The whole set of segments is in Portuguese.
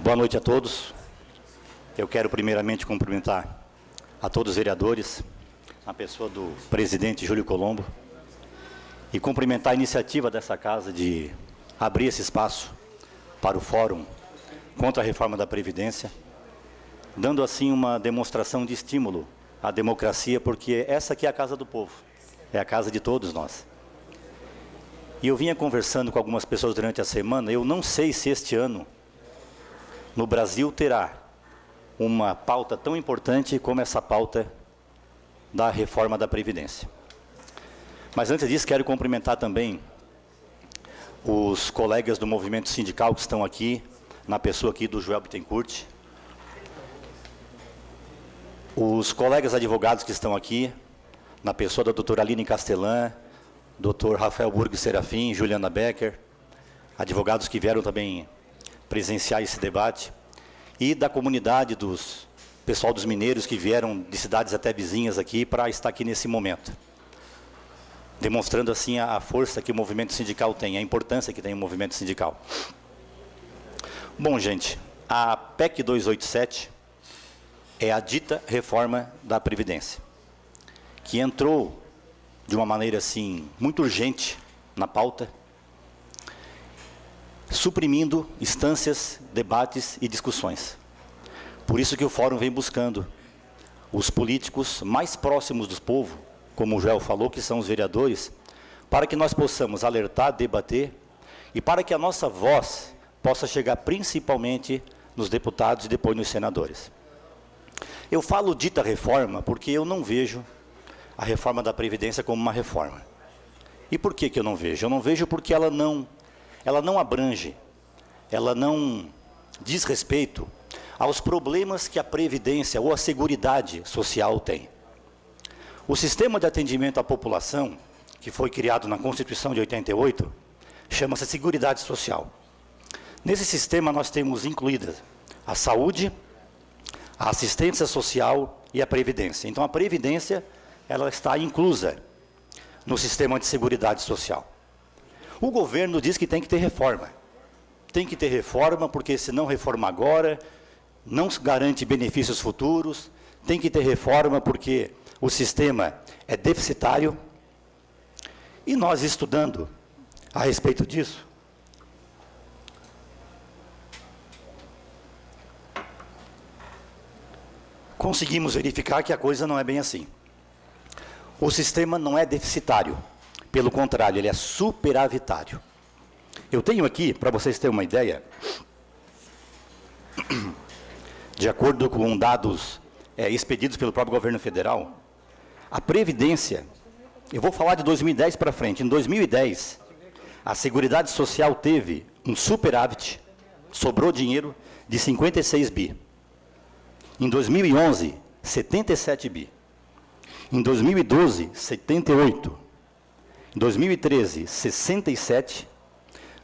Boa noite a todos. Eu quero primeiramente cumprimentar a todos os vereadores, a pessoa do presidente Júlio Colombo, e cumprimentar a iniciativa dessa casa de abrir esse espaço para o Fórum contra a Reforma da Previdência, dando assim uma demonstração de estímulo à democracia, porque essa aqui é a casa do povo, é a casa de todos nós. E eu vinha conversando com algumas pessoas durante a semana, eu não sei se este ano no Brasil terá uma pauta tão importante como essa pauta da reforma da Previdência. Mas antes disso, quero cumprimentar também os colegas do movimento sindical que estão aqui, na pessoa aqui do Joel Bittencourt, os colegas advogados que estão aqui, na pessoa da doutora Aline Castelã, doutor Rafael Burgos Serafim, Juliana Becker, advogados que vieram também presenciar esse debate, e da comunidade dos pessoal dos mineiros que vieram de cidades até vizinhas aqui para estar aqui nesse momento, demonstrando assim a força que o movimento sindical tem, a importância que tem o movimento sindical. Bom, gente, a PEC 287 é a dita reforma da Previdência, que entrou de uma maneira assim muito urgente na pauta, suprimindo instâncias, debates e discussões. Por isso que o Fórum vem buscando os políticos mais próximos do povo, como o Joel falou, que são os vereadores, para que nós possamos alertar, debater, e para que a nossa voz possa chegar principalmente nos deputados e depois nos senadores. Eu falo dita reforma porque eu não vejo a reforma da Previdência como uma reforma. E por que eu não vejo? Eu não vejo porque ela não abrange, ela não diz respeito aos problemas que a Previdência ou a Seguridade Social tem. O sistema de atendimento à população, que foi criado na Constituição de 88, chama-se Seguridade Social. Nesse sistema nós temos incluídas a saúde, a assistência social e a Previdência. Então a Previdência, ela está inclusa no sistema de Seguridade Social. O governo diz que tem que ter reforma. Tem que ter reforma porque se não reforma agora, não garante benefícios futuros. Tem que ter reforma porque o sistema é deficitário. E nós estudando a respeito disso, conseguimos verificar que a coisa não é bem assim. O sistema não é deficitário. Pelo contrário, ele é superavitário. Eu tenho aqui, para vocês terem uma ideia, de acordo com dados expedidos pelo próprio governo federal, a Previdência, eu vou falar de 2010 para frente, em 2010, a Seguridade Social teve um superávit, sobrou dinheiro, de 56 bi. Em 2011, 77 bi. Em 2012, 78. Em 2013, 67,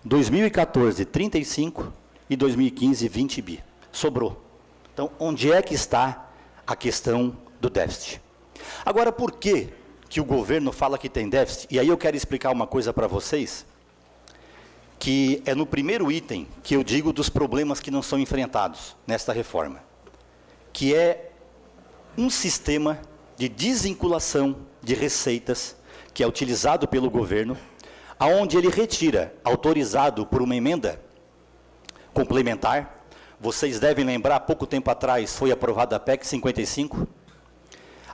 2014, 35 e 2015, 20 bi. Sobrou. Então, onde é que está a questão do déficit? Agora, por que o governo fala que tem déficit? E aí eu quero explicar uma coisa para vocês, que é no primeiro item que eu digo dos problemas que não são enfrentados nesta reforma, que é um sistema de desvinculação de receitas que é utilizado pelo governo, aonde ele retira, autorizado por uma emenda complementar. Vocês devem lembrar, há pouco tempo atrás foi aprovada a PEC 55,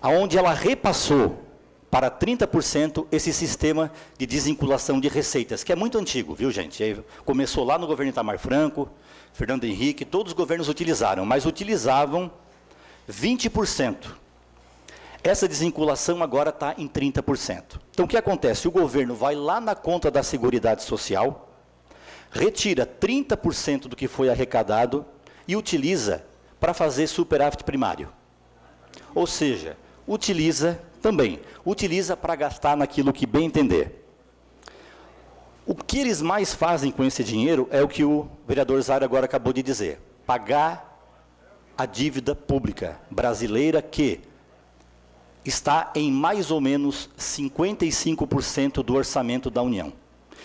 aonde ela repassou para 30% esse sistema de desvinculação de receitas, que é muito antigo, viu, gente? Começou lá no governo Itamar Franco, Fernando Henrique, todos os governos utilizaram, mas utilizavam 20%. Essa desvinculação agora está em 30%. Então, o que acontece? O governo vai lá na conta da Seguridade Social, retira 30% do que foi arrecadado e utiliza para fazer superávit primário. Ou seja, utiliza para gastar naquilo que bem entender. O que eles mais fazem com esse dinheiro é o que o vereador Zaira agora acabou de dizer: pagar a dívida pública brasileira, que está em mais ou menos 55% do orçamento da União.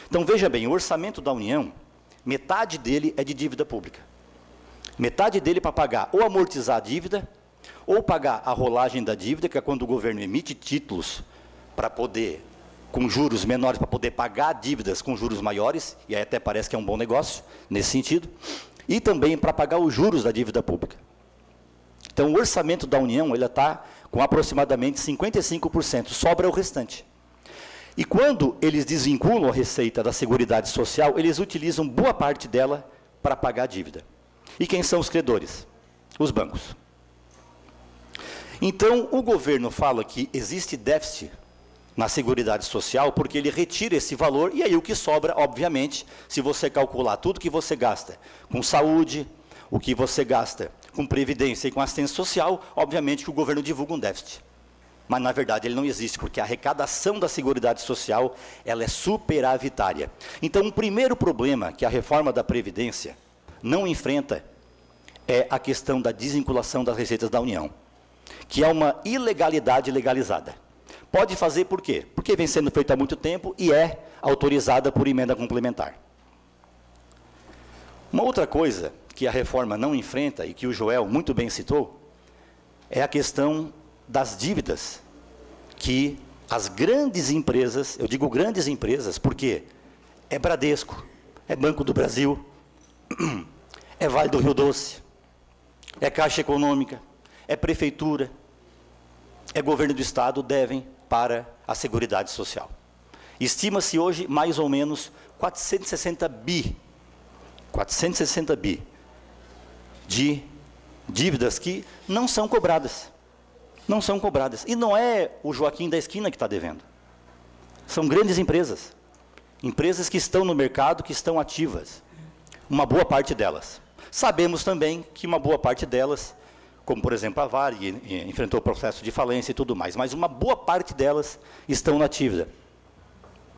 Então, veja bem, o orçamento da União, metade dele é de dívida pública. Metade dele para pagar ou amortizar a dívida, ou pagar a rolagem da dívida, que é quando o governo emite títulos para poder, com juros menores, para poder pagar dívidas com juros maiores, e aí até parece que é um bom negócio, nesse sentido, e também para pagar os juros da dívida pública. Então, o orçamento da União está com aproximadamente 55%, sobra o restante. E quando eles desvinculam a receita da Seguridade Social, eles utilizam boa parte dela para pagar a dívida. E quem são os credores? Os bancos. Então, o governo fala que existe déficit na Seguridade Social porque ele retira esse valor e aí o que sobra, obviamente, se você calcular tudo que você gasta com saúde, o que você gasta com previdência e com assistência social, obviamente que o governo divulga um déficit. Mas, na verdade, ele não existe, porque a arrecadação da Seguridade Social ela é superavitária. Então, o primeiro problema que a reforma da Previdência não enfrenta é a questão da desvinculação das receitas da União, que é uma ilegalidade legalizada. Pode fazer por quê? Porque vem sendo feito há muito tempo e é autorizada por emenda complementar. Uma outra coisa que a reforma não enfrenta, e que o Joel muito bem citou, é a questão das dívidas que as grandes empresas, eu digo grandes empresas, porque é Bradesco, é Banco do Brasil, é Vale do Rio Doce, é Caixa Econômica, é Prefeitura, é Governo do Estado, devem para a Seguridade Social. Estima-se hoje mais ou menos 460 bi de dívidas que não são cobradas. Não são cobradas. E não é o Joaquim da esquina que está devendo. São grandes empresas. Empresas que estão no mercado, que estão ativas. Uma boa parte delas. Sabemos também que uma boa parte delas, como por exemplo a Vale, enfrentou o processo de falência e tudo mais, mas uma boa parte delas estão na ativa.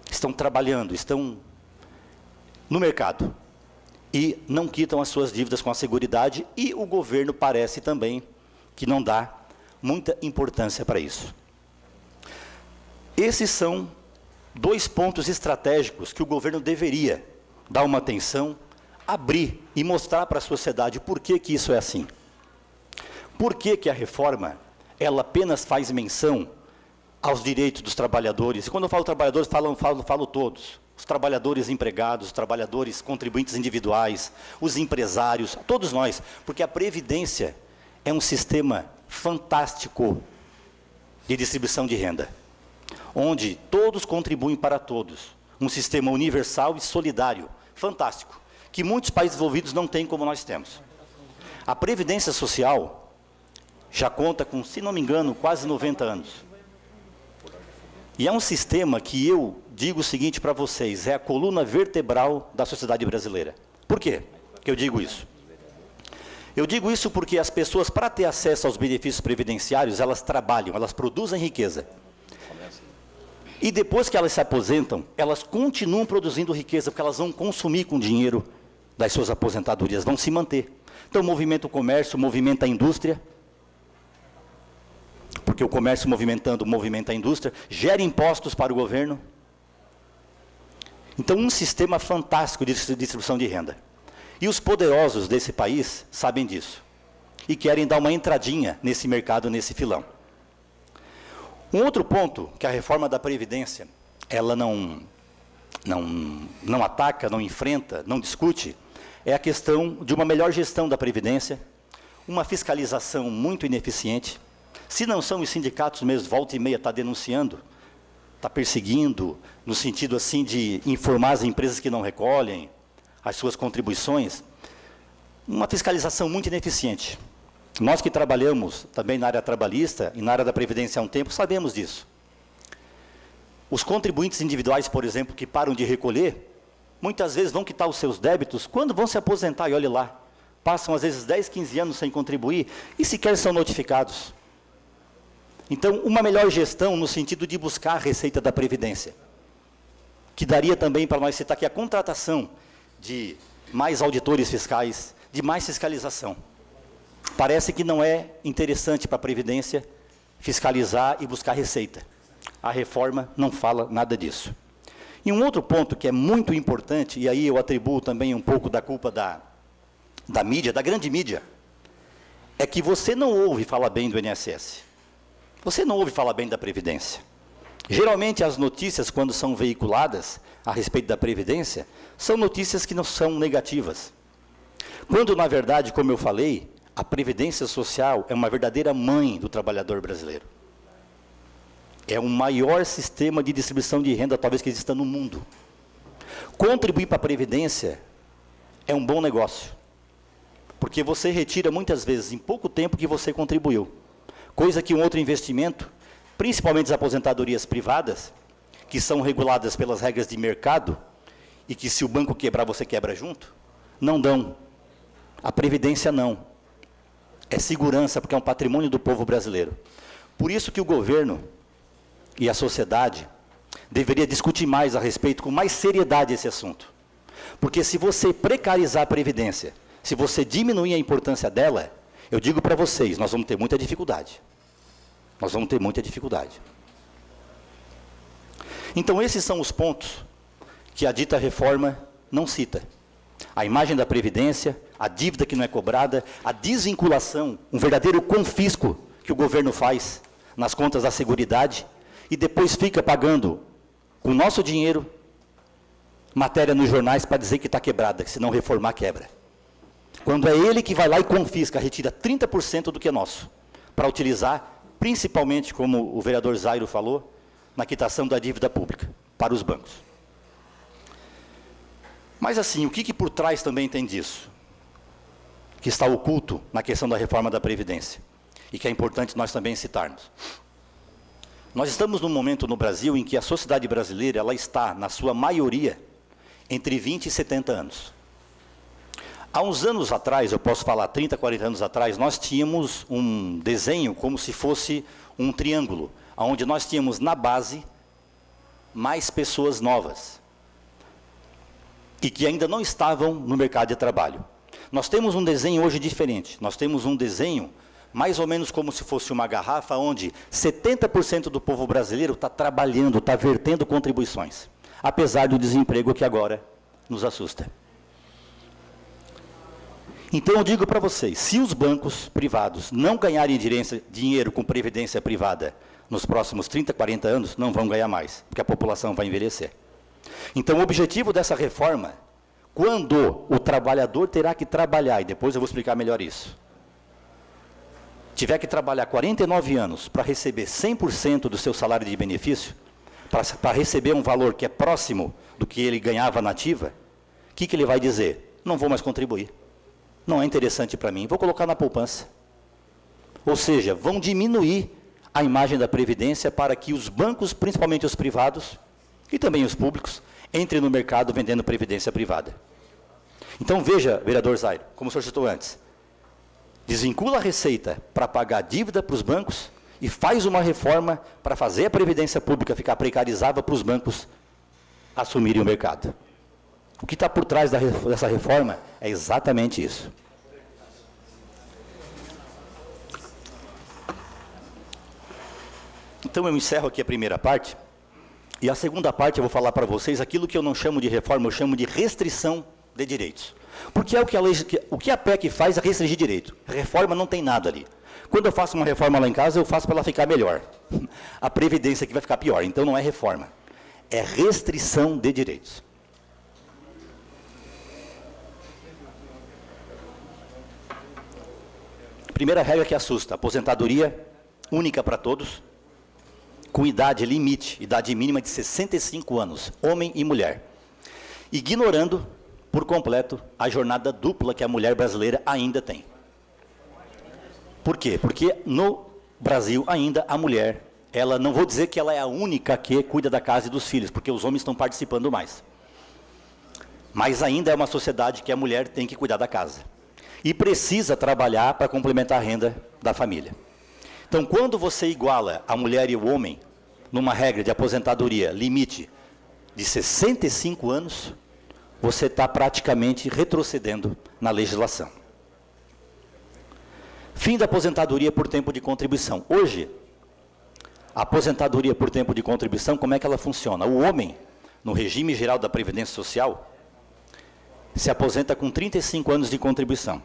Estão trabalhando, estão no mercado. E não quitam as suas dívidas com a Seguridade, e o governo parece também que não dá muita importância para isso. Esses são dois pontos estratégicos que o governo deveria dar uma atenção, abrir e mostrar para a sociedade por que que isso é assim. Por que que a reforma, ela apenas faz menção aos direitos dos trabalhadores? E quando eu falo trabalhadores, falo todos. Os trabalhadores empregados, os trabalhadores contribuintes individuais, os empresários, todos nós, porque a Previdência é um sistema fantástico de distribuição de renda, onde todos contribuem para todos, um sistema universal e solidário, fantástico, que muitos países desenvolvidos não têm como nós temos. A Previdência Social já conta com, se não me engano, quase 90 anos. E é um sistema que eu digo o seguinte para vocês, é a coluna vertebral da sociedade brasileira. Por quê que eu digo isso? Eu digo isso porque as pessoas, para ter acesso aos benefícios previdenciários, elas trabalham, elas produzem riqueza. E depois que elas se aposentam, elas continuam produzindo riqueza, porque elas vão consumir com o dinheiro das suas aposentadorias, vão se manter. Então, movimenta o comércio, movimenta a indústria, porque o comércio movimentando, movimenta a indústria, gera impostos para o governo. Então, um sistema fantástico de distribuição de renda. E os poderosos desse país sabem disso. E querem dar uma entradinha nesse mercado, nesse filão. Um outro ponto que a reforma da Previdência, ela não ataca, não enfrenta, não discute, é a questão de uma melhor gestão da Previdência, uma fiscalização muito ineficiente. Se não são os sindicatos mesmo, volta e meia está denunciando, está perseguindo, no sentido assim de informar as empresas que não recolhem as suas contribuições, uma fiscalização muito ineficiente. Nós que trabalhamos também na área trabalhista e na área da Previdência há um tempo, sabemos disso. Os contribuintes individuais, por exemplo, que param de recolher, muitas vezes vão quitar os seus débitos quando vão se aposentar, e olhe lá, passam às vezes 10, 15 anos sem contribuir e sequer são notificados. Então, uma melhor gestão no sentido de buscar a receita da Previdência, que daria também para nós citar aqui a contratação de mais auditores fiscais, de mais fiscalização. Parece que não é interessante para a Previdência fiscalizar e buscar receita. A reforma não fala nada disso. E um outro ponto que é muito importante, e aí eu atribuo também um pouco da culpa da mídia, da grande mídia, é que você não ouve falar bem do INSS. Você não ouve falar bem da Previdência. Geralmente as notícias, quando são veiculadas a respeito da Previdência, são notícias que não são negativas. Quando, na verdade, como eu falei, a Previdência Social é uma verdadeira mãe do trabalhador brasileiro. É o maior sistema de distribuição de renda, talvez, que exista no mundo. Contribuir para a Previdência é um bom negócio, porque você retira muitas vezes em pouco tempo que você contribuiu, coisa que um outro investimento, principalmente as aposentadorias privadas, que são reguladas pelas regras de mercado, e que se o banco quebrar, você quebra junto, não dão. A Previdência não. É segurança, porque é um patrimônio do povo brasileiro. Por isso que o governo e a sociedade deveria discutir mais a respeito, com mais seriedade, esse assunto. Porque se você precarizar a Previdência, se você diminuir a importância dela, eu digo para vocês, nós vamos ter muita dificuldade. Nós vamos ter muita dificuldade. Então, esses são os pontos que a dita reforma não cita. A imagem da Previdência, a dívida que não é cobrada, a desvinculação, um verdadeiro confisco que o governo faz nas contas da Seguridade, e depois fica pagando, com o nosso dinheiro, matéria nos jornais para dizer que está quebrada, que se não reformar, quebra. Quando é ele que vai lá e confisca, retira 30% do que é nosso, para utilizar, principalmente, como o vereador Zairo falou, na quitação da dívida pública, para os bancos. Mas assim, o que por trás também tem disso? Que está oculto na questão da reforma da Previdência, e que é importante nós também citarmos. Nós estamos num momento no Brasil em que a sociedade brasileira, ela está, na sua maioria, entre 20 e 70 anos. Há uns anos atrás, eu posso falar 30, 40 anos atrás, nós tínhamos um desenho como se fosse um triângulo, onde nós tínhamos na base mais pessoas novas, e que ainda não estavam no mercado de trabalho. Nós temos um desenho hoje diferente, nós temos um desenho mais ou menos como se fosse uma garrafa, onde 70% do povo brasileiro está trabalhando, está vertendo contribuições, apesar do desemprego que agora nos assusta. Então eu digo para vocês, se os bancos privados não ganharem dinheiro com previdência privada nos próximos 30, 40 anos, não vão ganhar mais, porque a população vai envelhecer. Então o objetivo dessa reforma, quando o trabalhador terá que trabalhar, e depois eu vou explicar melhor isso, tiver que trabalhar 49 anos para receber 100% do seu salário de benefício, para receber um valor que é próximo do que ele ganhava na ativa, o que ele vai dizer? Não vou mais contribuir. Não é interessante para mim, vou colocar na poupança. Ou seja, vão diminuir a imagem da Previdência para que os bancos, principalmente os privados, e também os públicos, entrem no mercado vendendo Previdência privada. Então veja, vereador Zairo, como o senhor citou antes, desvincula a receita para pagar dívida para os bancos e faz uma reforma para fazer a Previdência pública ficar precarizada para os bancos assumirem o mercado. O que está por trás dessa reforma é exatamente isso. Então eu encerro aqui a primeira parte, e a segunda parte eu vou falar para vocês aquilo que eu não chamo de reforma, eu chamo de restrição de direitos. Porque é o que a PEC faz é restringir direito. Reforma não tem nada ali. Quando eu faço uma reforma lá em casa, eu faço para ela ficar melhor. A Previdência aqui vai ficar pior, então não é reforma. É restrição de direitos. Primeira regra que assusta, aposentadoria única para todos, com idade limite, idade mínima de 65 anos, homem e mulher. Ignorando por completo a jornada dupla que a mulher brasileira ainda tem. Por quê? Porque no Brasil ainda a mulher, ela, não vou dizer que ela é a única que cuida da casa e dos filhos, porque os homens estão participando mais. Mas ainda é uma sociedade que a mulher tem que cuidar da casa. E precisa trabalhar para complementar a renda da família. Então, quando você iguala a mulher e o homem, numa regra de aposentadoria limite de 65 anos, você está praticamente retrocedendo na legislação. Fim da aposentadoria por tempo de contribuição. Hoje, a aposentadoria por tempo de contribuição, como é que ela funciona? O homem, no regime geral da Previdência Social, se aposenta com 35 anos de contribuição.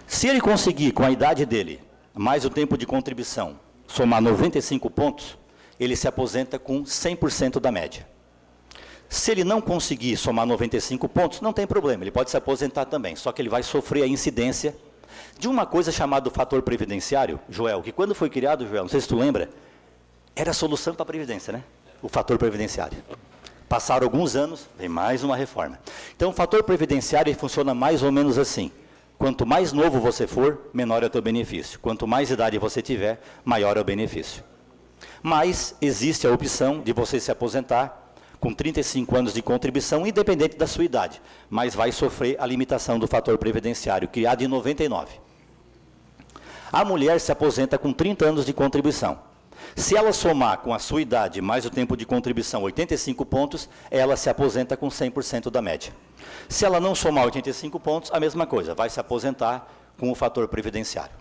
Se ele conseguir, com a idade dele, mais o tempo de contribuição, somar 95 pontos, ele se aposenta com 100% da média. Se ele não conseguir somar 95 pontos, não tem problema, ele pode se aposentar também, só que ele vai sofrer a incidência de uma coisa chamada fator previdenciário, Joel, que quando foi criado, Joel, não sei se tu lembra, era a solução para a previdência, né? O fator previdenciário. Passaram alguns anos, vem mais uma reforma. Então, o fator previdenciário ele funciona mais ou menos assim. Quanto mais novo você for, menor é o teu benefício. Quanto mais idade você tiver, maior é o benefício. Mas existe a opção de você se aposentar com 35 anos de contribuição, independente da sua idade, mas vai sofrer a limitação do fator previdenciário, criado em 99. A mulher se aposenta com 30 anos de contribuição. Se ela somar com a sua idade mais o tempo de contribuição 85 pontos, ela se aposenta com 100% da média. Se ela não somar 85 pontos, a mesma coisa, vai se aposentar com o fator previdenciário.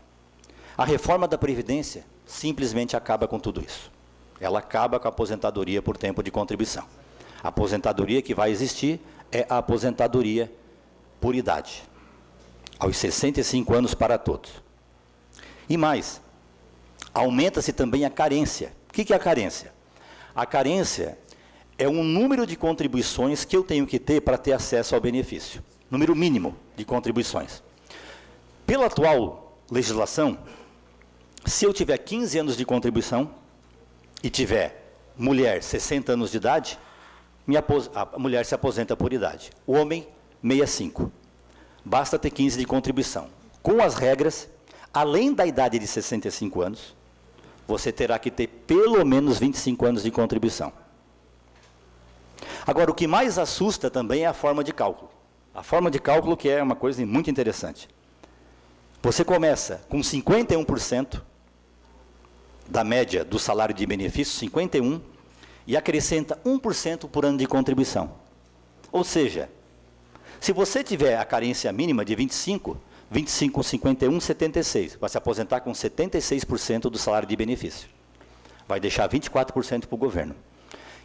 A reforma da Previdência simplesmente acaba com tudo isso. Ela acaba com a aposentadoria por tempo de contribuição. A aposentadoria que vai existir é a aposentadoria por idade, aos 65 anos para todos. E mais, aumenta-se também a carência. O que é a carência? A carência é um número de contribuições que eu tenho que ter para ter acesso ao benefício. Número mínimo de contribuições. Pela atual legislação, se eu tiver 15 anos de contribuição e tiver mulher 60 anos de idade, a mulher se aposenta por idade. O homem, 65. Basta ter 15 de contribuição. Com as regras, além da idade de 65 anos, você terá que ter pelo menos 25 anos de contribuição. Agora, o que mais assusta também é a forma de cálculo. A forma de cálculo que é uma coisa muito interessante. Você começa com 51% da média do salário de benefício, 51%, e acrescenta 1% por ano de contribuição. Ou seja, se você tiver a carência mínima de 25 com 51, 76. Vai se aposentar com 76% do salário de benefício. Vai deixar 24% para o governo.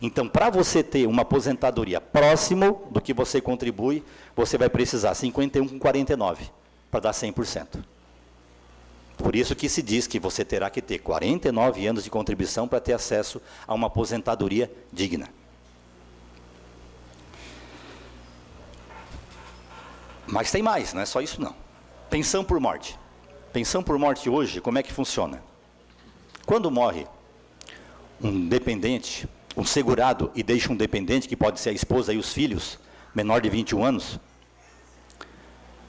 Então, para você ter uma aposentadoria próximo do que você contribui, você vai precisar 51 com 49 para dar 100%. Por isso que se diz que você terá que ter 49 anos de contribuição para ter acesso a uma aposentadoria digna. Mas tem mais, não é só isso não. Pensão por morte. Pensão por morte hoje, como é que funciona? Quando morre um dependente, um segurado, e deixa um dependente, que pode ser a esposa e os filhos, menor de 21 anos,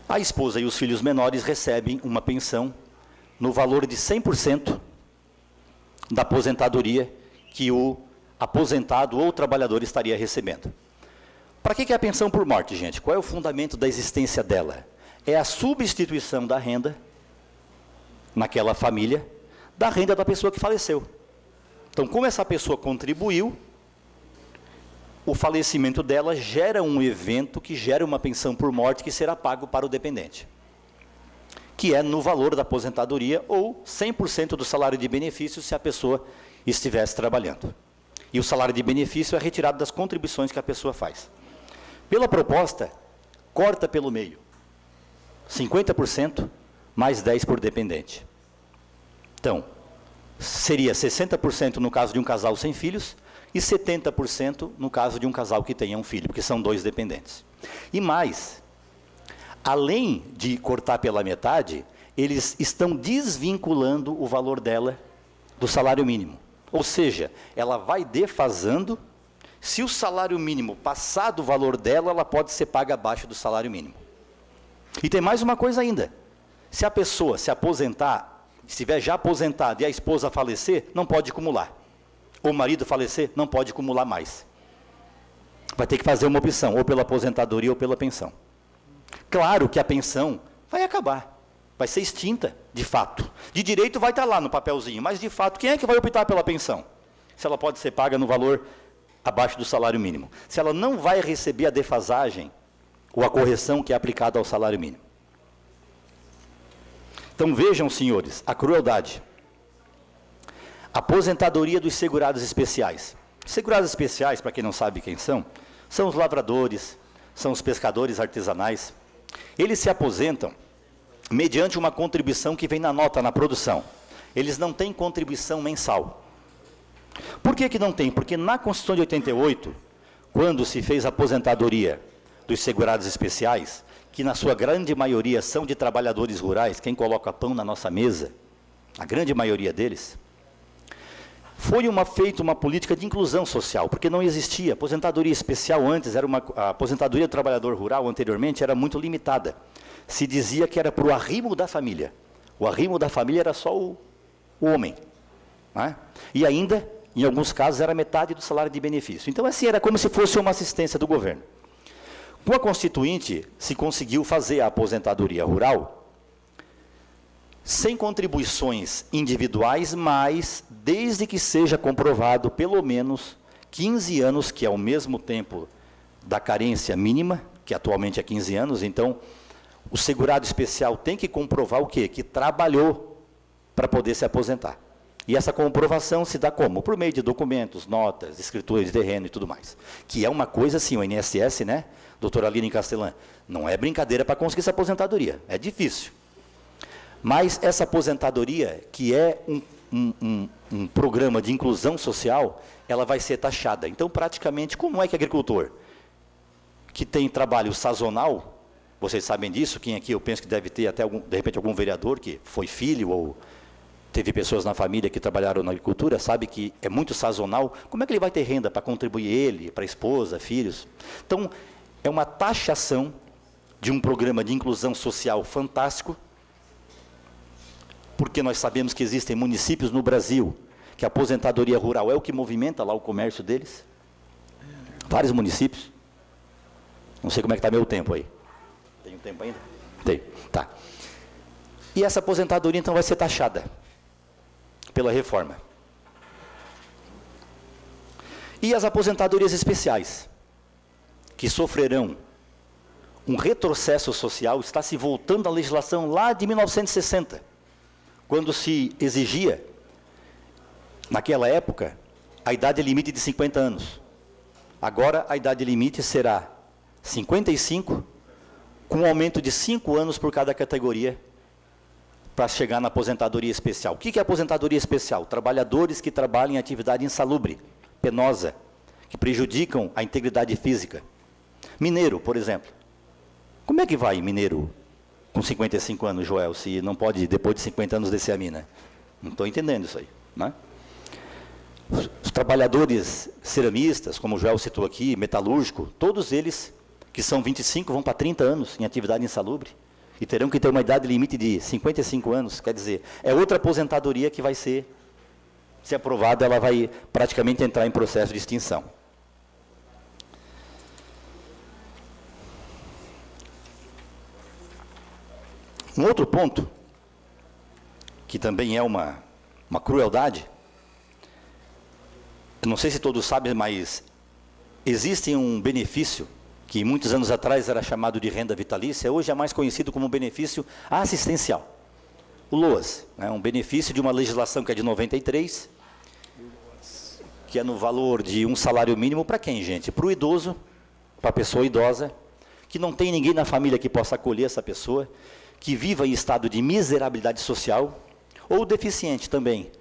a esposa e os filhos menores recebem uma pensão no valor de 100% da aposentadoria que o aposentado ou o trabalhador estaria recebendo. Para que é a pensão por morte, gente? Qual é o fundamento da existência dela? É a substituição da renda, naquela família, da renda da pessoa que faleceu. Então, como essa pessoa contribuiu, o falecimento dela gera um evento que gera uma pensão por morte que será pago para o dependente, que é no valor da aposentadoria ou 100% do salário de benefício se a pessoa estivesse trabalhando. E o salário de benefício é retirado das contribuições que a pessoa faz. Pela proposta, corta pelo meio. 50% mais 10% por dependente. Então, seria 60% no caso de um casal sem filhos e 70% no caso de um casal que tenha um filho, porque são 2 dependentes. E mais, além de cortar pela metade, eles estão desvinculando o valor dela do salário mínimo. Ou seja, ela vai defasando. Se o salário mínimo passar do valor dela, ela pode ser paga abaixo do salário mínimo. E tem mais uma coisa ainda. Se a pessoa se aposentar, estiver já aposentada e a esposa falecer, não pode acumular. Ou o marido falecer, não pode acumular mais. Vai ter que fazer uma opção, ou pela aposentadoria ou pela pensão. Claro que a pensão vai acabar, vai ser extinta, de fato. De direito vai estar lá no papelzinho, mas de fato, quem é que vai optar pela pensão? Se ela pode ser paga no valor abaixo do salário mínimo. Se ela não vai receber a defasagem, ou a correção que é aplicada ao salário mínimo. Então vejam, senhores, a crueldade. Aposentadoria dos segurados especiais. Segurados especiais, para quem não sabe quem são os lavradores, são os pescadores artesanais, eles se aposentam mediante uma contribuição que vem na nota, na produção. Eles não têm contribuição mensal. Por que não tem? Porque na Constituição de 88, quando se fez a aposentadoria dos segurados especiais, que na sua grande maioria são de trabalhadores rurais, quem coloca pão na nossa mesa, a grande maioria deles, foi feita uma política de inclusão social, porque não existia. Aposentadoria especial antes, a aposentadoria do trabalhador rural anteriormente era muito limitada. Se dizia que era para o arrimo da família. O arrimo da família era só o homem. Né? E ainda, em alguns casos, era metade do salário de benefício. Então, assim, era como se fosse uma assistência do governo. Com a Constituinte, se conseguiu fazer a aposentadoria rural sem contribuições individuais, mas desde que seja comprovado pelo menos 15 anos, que é o mesmo tempo da carência mínima, que atualmente é 15 anos, então o segurado especial tem que comprovar o quê? Que trabalhou para poder se aposentar. E essa comprovação se dá como? Por meio de documentos, notas, escrituras de terreno e tudo mais. Que é uma coisa assim, o INSS, né, doutora Aline Castelã, não é brincadeira para conseguir essa aposentadoria, é difícil. Mas essa aposentadoria, que é um programa de inclusão social, ela vai ser taxada. Então, praticamente, como é que agricultor que tem trabalho sazonal, vocês sabem disso, quem aqui eu penso que deve ter até, de repente, algum vereador que foi filho ou teve pessoas na família que trabalharam na agricultura, sabe que é muito sazonal, como é que ele vai ter renda para contribuir ele, para a esposa, filhos? Então, é uma taxação de um programa de inclusão social fantástico, porque nós sabemos que existem municípios no Brasil que a aposentadoria rural é o que movimenta lá o comércio deles. Vários municípios. Não sei como é que está meu tempo aí. Tem um tempo ainda? Tem. Tá. E essa aposentadoria, então, vai ser taxada pela reforma. E as aposentadorias especiais, que sofrerão um retrocesso social, está se voltando à legislação lá de 1960, quando se exigia, naquela época, a idade limite de 50 anos. Agora, a idade limite será 55, com um aumento de 5 anos por cada categoria, para chegar na aposentadoria especial. O que é aposentadoria especial? Trabalhadores que trabalham em atividade insalubre, penosa, que prejudicam a integridade física. Mineiro, por exemplo. Como é que vai mineiro com 55 anos, Joel, se não pode, depois de 50 anos, descer a mina? Não estou entendendo isso aí. Né? Os trabalhadores ceramistas, como o Joel citou aqui, metalúrgico, todos eles que são 25 vão para 30 anos em atividade insalubre e terão que ter uma idade limite de 55 anos, quer dizer, é outra aposentadoria que vai ser, se aprovada, ela vai praticamente entrar em processo de extinção. Um outro ponto, que também é uma crueldade, eu não sei se todos sabem, mas existe um benefício que muitos anos atrás era chamado de renda vitalícia, hoje é mais conhecido como benefício assistencial. O LOAS, né, um benefício de uma legislação que é de 93, que é no valor de um salário mínimo para quem, gente? Para o idoso, para a pessoa idosa, que não tem ninguém na família que possa acolher essa pessoa, que viva em estado de miserabilidade social, ou deficiente também,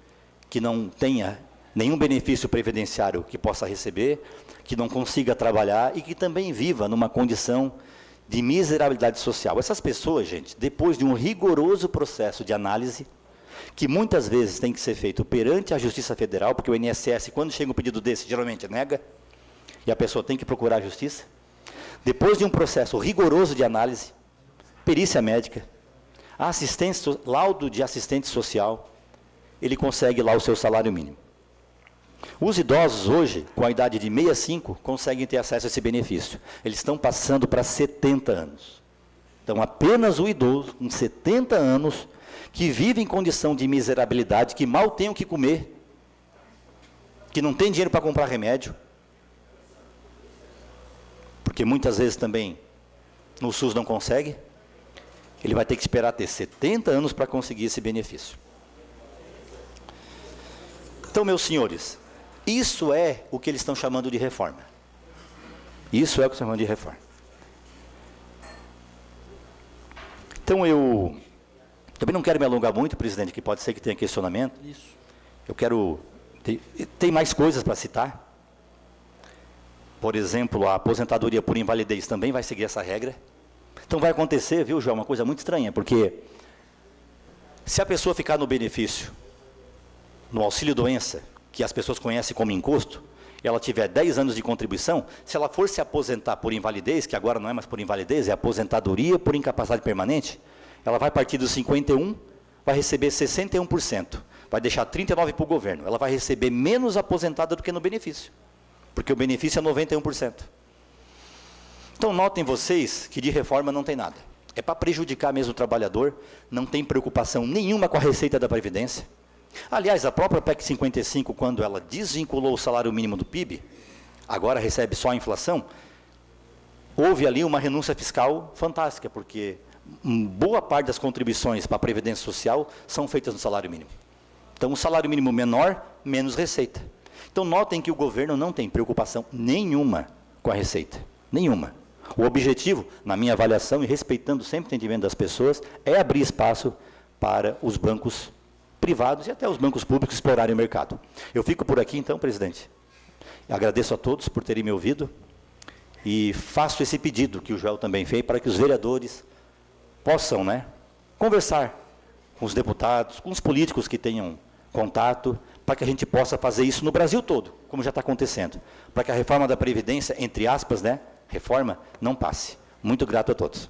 que não tenha nenhum benefício previdenciário que possa receber, que não consiga trabalhar e que também viva numa condição de miserabilidade social. Essas pessoas, gente, depois de um rigoroso processo de análise, que muitas vezes tem que ser feito perante a Justiça Federal, porque o INSS, quando chega um pedido desse, geralmente nega, e a pessoa tem que procurar a Justiça. Depois de um processo rigoroso de análise, perícia médica, laudo de assistente social, ele consegue lá o seu salário mínimo. Os idosos hoje, com a idade de 65, conseguem ter acesso a esse benefício. Eles estão passando para 70 anos. Então, apenas o idoso, com 70 anos, que vive em condição de miserabilidade, que mal tem o que comer, que não tem dinheiro para comprar remédio, porque muitas vezes também no SUS não consegue, ele vai ter que esperar ter 70 anos para conseguir esse benefício. Então, meus senhores, isso é o que eles estão chamando de reforma. Isso é o que estão chamando de reforma. Então, eu também não quero me alongar muito, presidente, que pode ser que tenha questionamento. Isso. Eu quero... Tem mais coisas para citar. Por exemplo, a aposentadoria por invalidez também vai seguir essa regra. Então, vai acontecer, viu, João, uma coisa muito estranha, porque se a pessoa ficar no benefício, no auxílio-doença, que as pessoas conhecem como encosto, e ela tiver 10 anos de contribuição, se ela for se aposentar por invalidez, que agora não é mais por invalidez, é aposentadoria por incapacidade permanente, ela vai partir dos 51, vai receber 61%, vai deixar 39% para o governo. Ela vai receber menos aposentada do que no benefício, porque o benefício é 91%. Então, notem vocês que de reforma não tem nada. É para prejudicar mesmo o trabalhador, não tem preocupação nenhuma com a receita da Previdência. Aliás, a própria PEC 55, quando ela desvinculou o salário mínimo do PIB, agora recebe só a inflação, houve ali uma renúncia fiscal fantástica, porque boa parte das contribuições para a Previdência Social são feitas no salário mínimo. Então, o salário mínimo menor, menos receita. Então, notem que o governo não tem preocupação nenhuma com a receita, nenhuma. O objetivo, na minha avaliação, e respeitando sempre o entendimento das pessoas, é abrir espaço para os bancos privados e até os bancos públicos explorarem o mercado. Eu fico por aqui, então, presidente. Agradeço a todos por terem me ouvido e faço esse pedido que o Joel também fez, para que os vereadores possam, conversar com os deputados, com os políticos que tenham contato, para que a gente possa fazer isso no Brasil todo, como já está acontecendo, para que a reforma da Previdência, entre aspas, reforma, não passe. Muito grato a todos.